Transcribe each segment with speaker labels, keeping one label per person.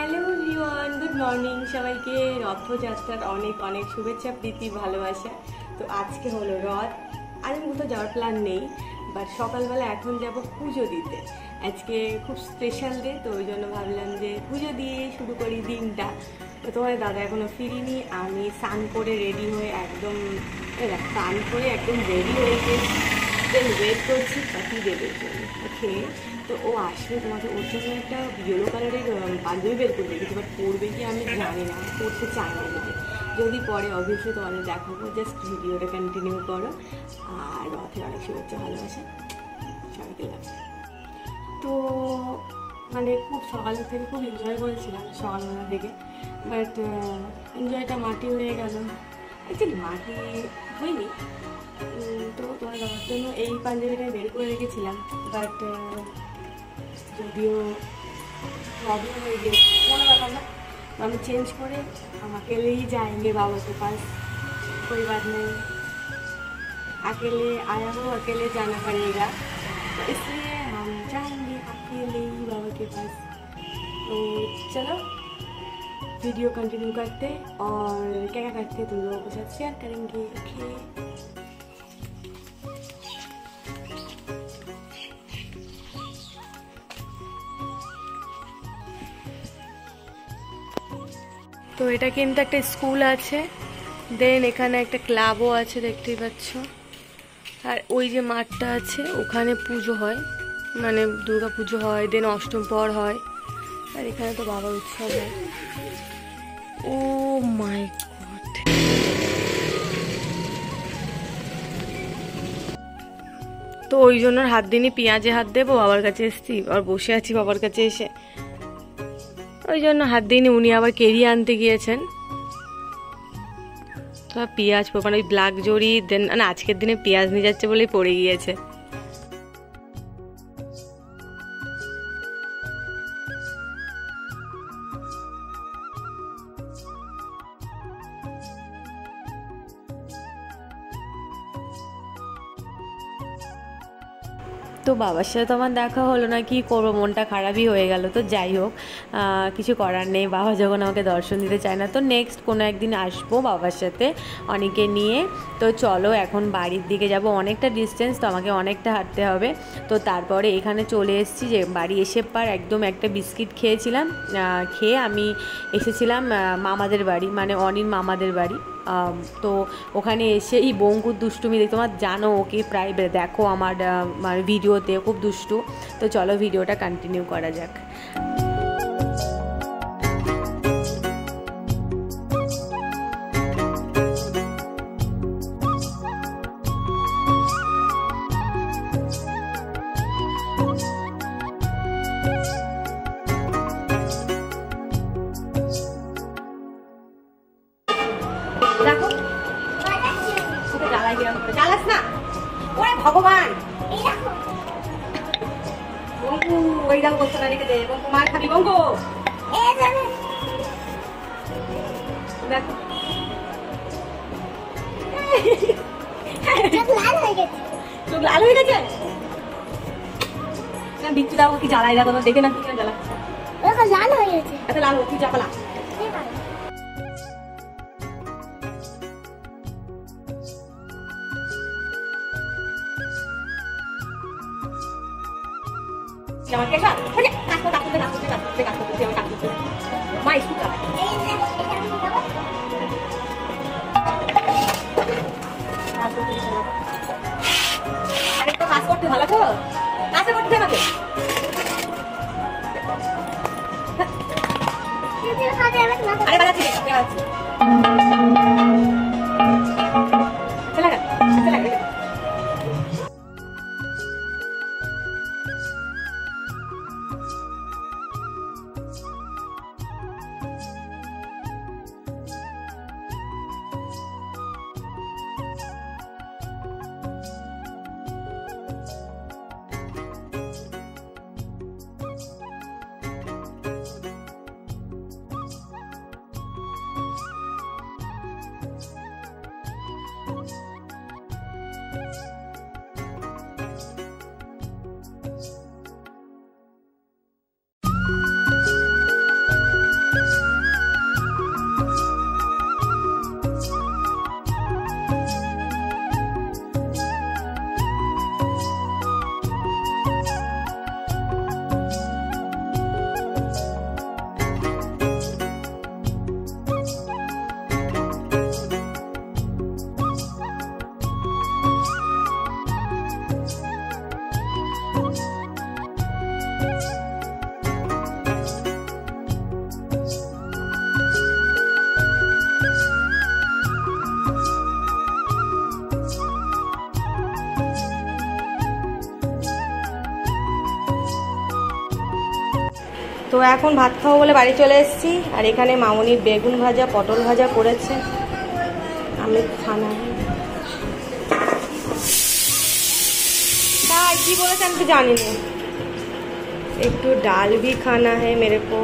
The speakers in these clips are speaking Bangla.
Speaker 1: হ্যালো এভরিওয়ান, গুড মর্নিং সবাইকে। রথযাত্রার অনেক অনেক শুভেচ্ছা, প্রীতি, ভালোবাসা। তো আজকে হলো রথ। আর আমি কোথাও যাওয়ার প্ল্যান নেই, বাট সকালবেলা এখন যাব পুজো দিতে। আজকে খুব স্পেশাল ডে, তো ওই জন্য ভাবলাম যে পুজো দিয়ে শুরু করি দিনটা। তো তোমার দাদা এখনো ফিরিনি, আমি স্নান করে রেডি হয়ে একদম রেডি হয়ে গেছি। দেন ওয়েট করছি পাখি দেবের জন্য। ওকে, তো ও আসবে, তোমাকে ওর জন্য একটা ইয়েলো কালারের পাঞ্জাবি বের করে রেখেছি, বাট পরবে কি আমি জানি না, পরতে চাই না বলে। যদি পরে অবভিয়াসলি তোমাদের দেখাবো, জাস্ট ভিডিওটা কন্টিনিউ করো। আর রথের অনেক শুভেচ্ছা, ভালোবাসা সবাইকে লাগবে। তো মানে খুব সকাল থেকে খুব এনজয় করেছিলাম সকালবেলার দিকে, বাট এনজয়টা মাটি হয়ে গেল। অ্যাকচুয়ালি মাটি হয়নি, তো তোমার যাওয়ার জন্য এই পাঞ্জাবিটা বের করে রেখেছিলাম, বাট যদিও প্রবলেম হয়ে গিয়েছে, কোনো ব্যাপার না, আমি চেঞ্জ করে हम अकेले ही जाएंगे बाबा के पास, कोई बात नहीं, अकेले आया हूँ, अकेले जाना पड़ेगा, तो इसलिए हम जाएंगे अकेले ही बाबा के पास। तो चलो वीडियो कंटिन्यू करते और क्या क्या करते तुम लोगों के साथ शेयर करेंगे। ओके, তো এটা কিন্তু একটা স্কুল আছে, দেন এখানে একটা ক্লাবও আছে দেখতেই পাচ্ছ, আর ওই যে মাঠটা আছে ওখানে পুজো হয়, মানে দুর্গা পুজো হয়, দেন অষ্টম পর হয়, আর এখানে তো বাবার উৎসব হয়। ও মাই গড, তো ওই জন্য হাত দিনই পেঁয়াজে হাত দেবো, বাবার কাছে এসছি আর বসে আছি বাবার কাছে এসে, ওই জন্য হাত দিনই। উনি আবার কেরি আনতে গিয়েছেন, তো পেঁয়াজ মানে ওই ব্ল্যাক জরি, দেন না আজকের দিনে পেঁয়াজ নিয়ে যাচ্ছে বলেই পড়ে গিয়েছে। তো বাবার সাথে তো আমার দেখা হলো না, কি করবো, মনটা খারাপই হয়ে গেল। তো যাই হোক, কিছু করার নেই, বাবা যখন আমাকে দর্শন দিতে চায় না, তো নেক্সট কোনো একদিন আসবো বাবার সাথে অনেকে নিয়ে। তো চলো এখন বাড়ির দিকে যাব, অনেকটা ডিস্টেন্স, তো আমাকে অনেকটা হাঁটতে হবে। তো তারপরে এখানে চলে এসেছি, যে বাড়ি এসে একদম একটা বিস্কিট খেয়েছিলাম, খেয়ে আমি এসেছিলাম মামাদের বাড়ি, মানে অনির মামাদের বাড়ি। তো ওখানে এসে এই বঙ্কুর দুষ্টুমি দেখে, তোমার জানো ওকে প্রায় দেখো আমার মানে ভিডিওতে, খুব দুষ্টু। তো চলো ভিডিওটা কন্টিনিউ করা যাক। ভগবান বঙ্কু, ওই দাও বলছো না, রেখে দে বঙ্কু, মার খাবি বঙ্কু। দেখো চোখ লাল হয়ে গেছে, বিচ্ছু দাও কি জ্বালাই, দেখো দেখে না কি জ্বালাচ্ছে, লাল হয়ে গেছে, এত লাল তুই চাপালা। আমার কেসা ওকে কাজ করতে মা স্কুল চালায়। আরে তো কাজ করতে ভালো, তো কাজে করতে আমাকে আরে বাজাচ্ছি চলে গেল। এখন ভাত খাবো বলে বাড়ি চলে এসেছি। আর এখানে মামনির বেগুন ভাজা পটল ভাজা করেছে। আমি খানা তাই কি বলেছে আমি তো জানি না। একটু ডাল भी खाना है मेरे को।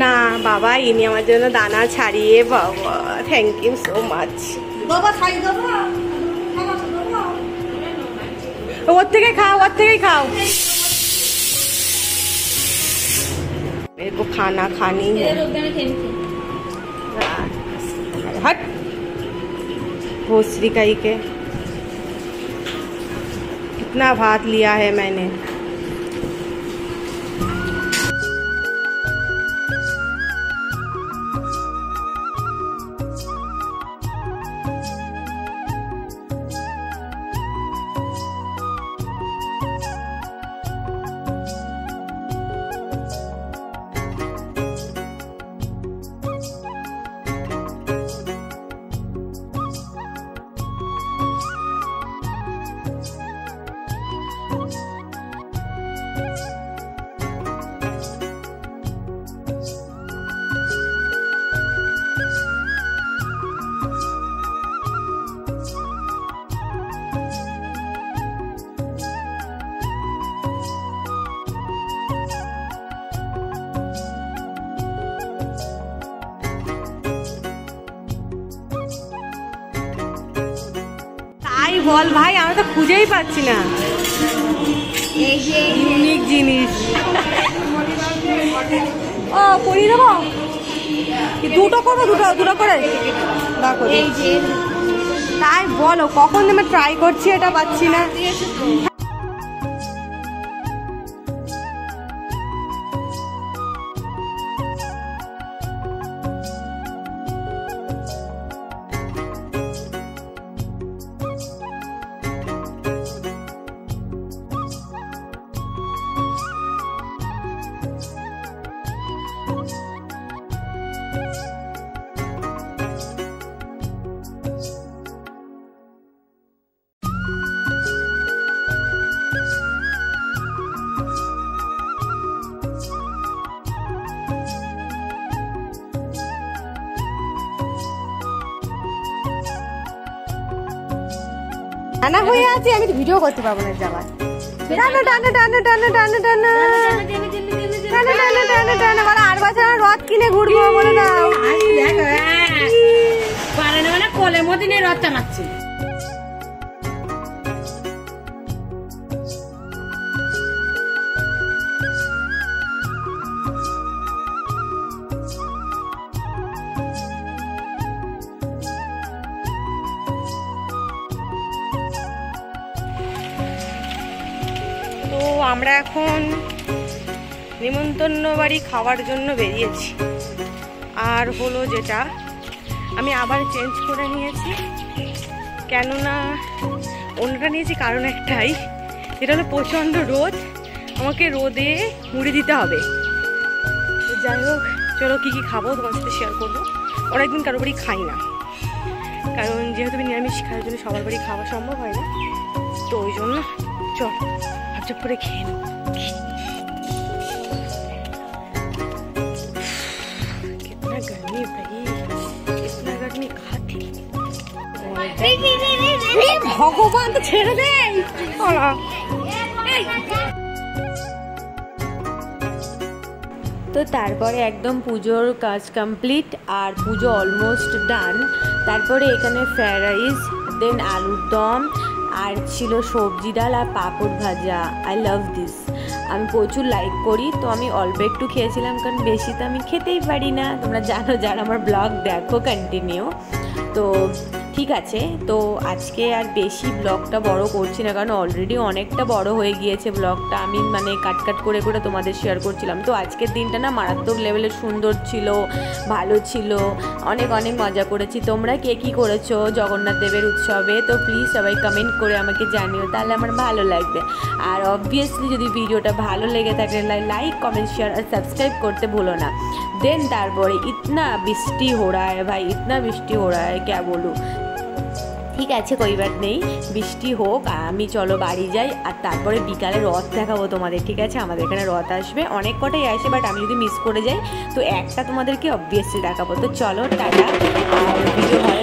Speaker 1: না বাবা ইনি আমার জন্য দানা ছাড়িয়ে বাবা থ্যাংক ইউ সো মাচ। ওর থেকে খাও ওর থেকেই খাও। मेरे को खाना खानी है। हट भोसरी कहीं के कितना भात लिया है मैंने। বল ভাই আমরা তো খুঁজেই পাচ্ছি না ইউনিক জিনিস। ও করিয়ে দেবো দুটো করবো দুটো করে তাই বলো কখন আমি ট্রাই করছি এটা পাচ্ছি না। টানা হয়ে আছে আমি ভিডিও করতে পারবো না যাবার। টানা টানা টানা টানা টানা টানা টানা টানা টানা টানা বলে 8 বছর রথ কিনে ঘুরবো বলে দাও। মানে কোলের মধ্যে নিয়ে রথ চালাচ্ছি। তো আমরা এখন নিমন্ত্রণ বাড়ি খাওয়ার জন্য বেরিয়েছি। আর হলো যেটা আমি আবার চেঞ্জ করে নিয়েছি, কেননা অন্যটা নিয়েছি কারণ একটাই, যেটা হলো প্রচণ্ড রোদ, আমাকে রোদে মুড়ি দিতে হবে। তো যাই হোক চলো কী কী খাবো তোমার সাথে শেয়ার করবো। অনেকদিন কারো বাড়ি খাই না, কারণ যেহেতু আমি নিরামিষ খাওয়ার জন্য সবার বাড়ি খাওয়া সম্ভব হয় না, তো ওই জন্য চল চুপ করে খেয়ে নেব। कितना गर्मी भाई, इतना गर्मी कहाँ थी। भगवान तो ছেড়ে দে। তো তারপরে একদম পুজোর কাজ কমপ্লিট আর পুজো অলমোস্ট ডান। তারপরে এখানে ফ্রাইড রাইস, দেন আলুর দম, আর ছিল সবজি ডাল আর পাঁপড় ভাজা। আই লাভ দিস, আমি প্রচুর লাইক করি, তো আমি অল্প একটু খেয়েছিলাম কারণ বেশি তো আমি খেতেই পারি না, তোমরা জানো যারা আমার ব্লগ দেখো কন্টিনিউ। তো ঠিক আছে, তো আজকে আর বেশি ব্লগটা বড় করছি না, কারণ অলরেডি অনেকটা বড় হয়ে গিয়েছে ব্লগটা। আমি মানে কাট করে করে তোমাদের শেয়ার করছিলাম। তো আজকের দিনটা না মারাত্মক লেভেলের সুন্দর ছিল, ভালো ছিল, অনেক অনেক মজা করেছি। তোমরা কে কী করেছো জগন্নাথ দেবের উৎসবে, তো প্লিজ সবাই কমেন্ট করে আমাকে জানিও, তাহলে আমার ভালো লাগবে। আর অবভিয়াসলি যদি ভিডিওটা ভালো লেগে থাকে লাইক কমেন্ট শেয়ার আর সাবস্ক্রাইব করতে ভুলো না। দেন তারপরে ইতনা বৃষ্টি हो रहा है भाई, इतना বৃষ্টি हो रहा है क्या बोलूँ। ঠিক আছে, কই বাত নেই, বৃষ্টি হোক, আমি চলো বাড়ি যাই। আর তারপরে বিকালে রথ দেখাবো তোমাদের, ঠিক আছে? আমাদের এখানে রথ আসবে, অনেক কটাই আসে, বাট আমি যদি মিস করে যাই তো একটা তোমাদেরকে অবভিয়াসলি দেখাবো। তো চলো টাটা। আর ভিডিও ভালো